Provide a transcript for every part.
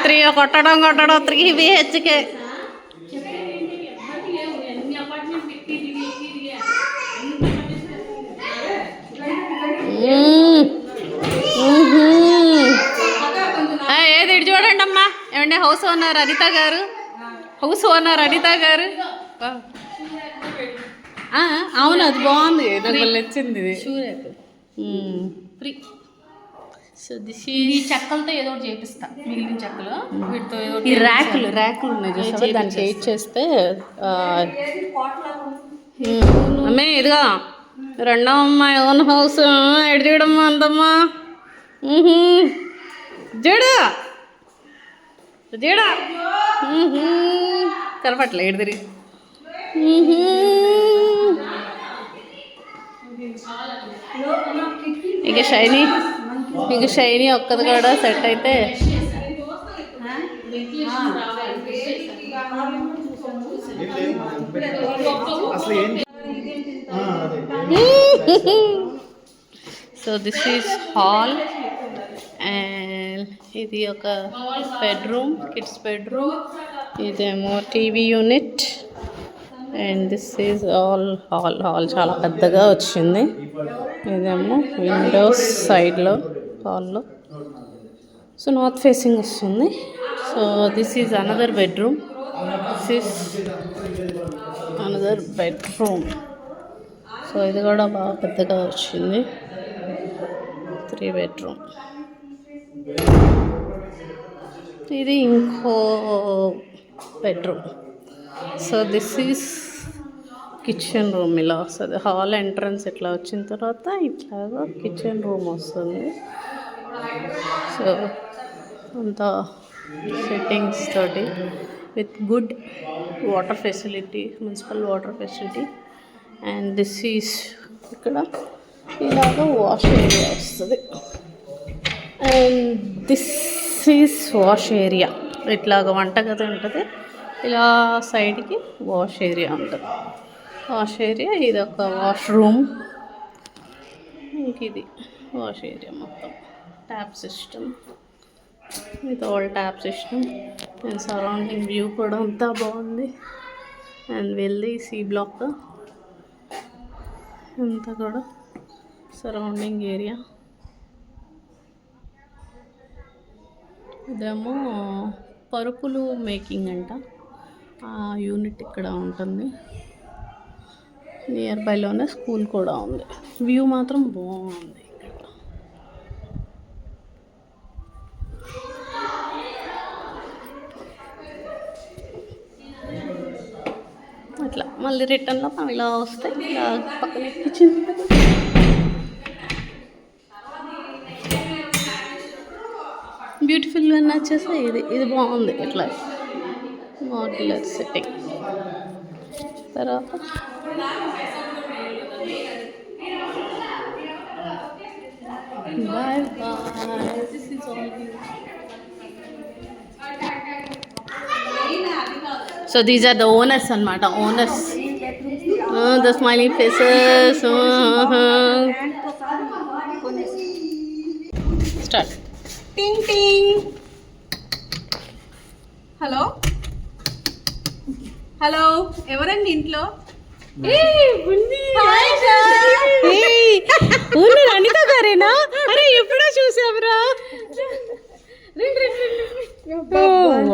3 కొట్టడం 3 BHK. ఏది ఇటు చూడండి అమ్మా. ఏమండి హౌస్ ఓనర్ అనిత గారు, అవును అది బాగుంది, నాకు నచ్చింది ఇది. ఫ్రీ. సో ఈ చెక్కలతో ఏదో ఒకటి చేపిస్తా, మిగిలిన చెక్కలు వీటితో ఏదో ఈ ర్యాకులు ఉన్నాయి చూసావా, దానికి ఎయిట్ చేస్తే. అమ్మే ఇదిగా రెండో అమ్మాయి ఓన్ హౌస్ ఎడు చూడమ్మా అందమ్మా. జడా కనపట్లే ఎడు తిరిగి. ఇంక షైనీ ఒక్కది కూడా సెట్ అయితే. So this is hall and ఇది ఒక బెడ్రూమ్, కిడ్స్ బెడ్రూమ్. ఇదేమో TV unit and this is all hall చాలా పెద్దగా వచ్చింది. ఇదేమో విండోస్ సైడ్లో హాల్లో. సో నార్త్ ఫేసింగ్ వస్తుంది. So this is another bedroom. So ఇది కూడా బాగా పెద్దగా వచ్చింది, 3 బెడ్రూమ్. ఇది ఇంకో bedroom. So this is kitchen room. ఇలా వస్తుంది హాల్ ఎంట్రన్స్. ఇట్లా వచ్చిన తర్వాత ఇట్లాగా కిచెన్ రూమ్ వస్తుంది. సో అంతా సెట్టింగ్స్ తోటి with good water facility, municipal water facility. And this is ఇక్కడ ఇలాగ వాష్ ఏరియా వస్తుంది. And this is wash area. ఇట్లాగ వంటగది ఉంటుంది, ఇలా సైడ్కి వాష్ ఏరియా ఉంటుంది. వాష్ ఏరియా, ఇది ఒక వాష్రూమ్. ఇంక ఇది వాష్ ఏరియా మొత్తం. Tap system, with all tap system. And surrounding view కూడా అంతా బాగుంది. అండ్ వెళ్ళి సి బ్లాక్ అంతా కూడా సరౌండింగ్ ఏరియా. ఇదేమో పరుపులు మేకింగ్ అంట, ఆ యూనిట్ ఇక్కడ ఉంటుంది. నియర్ బైలోనే స్కూల్ కూడా ఉంది. వ్యూ మాత్రం బాగుంది ఇక్కడ. అట్లా మళ్ళీ రిటర్న్లో మనం ఇలా వస్తే ఇలా పక్కన కిచెన్. బ్యూటిఫుల్గా నచ్చేసి ఇది బాగుంది. ఇట్లా మాడ్యులర్ సెట్టింగ్. తర్వాత bye bye. This is all. So these are the owners అన్నమాట. Owners, the smiling faces. Start. టింగ్ టింగ్. హలో హలో, ఎవరండి ఇంట్లో? అనిత గారేనా? అరే ఎప్పుడో చూసావురా.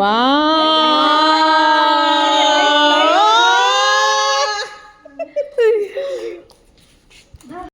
వా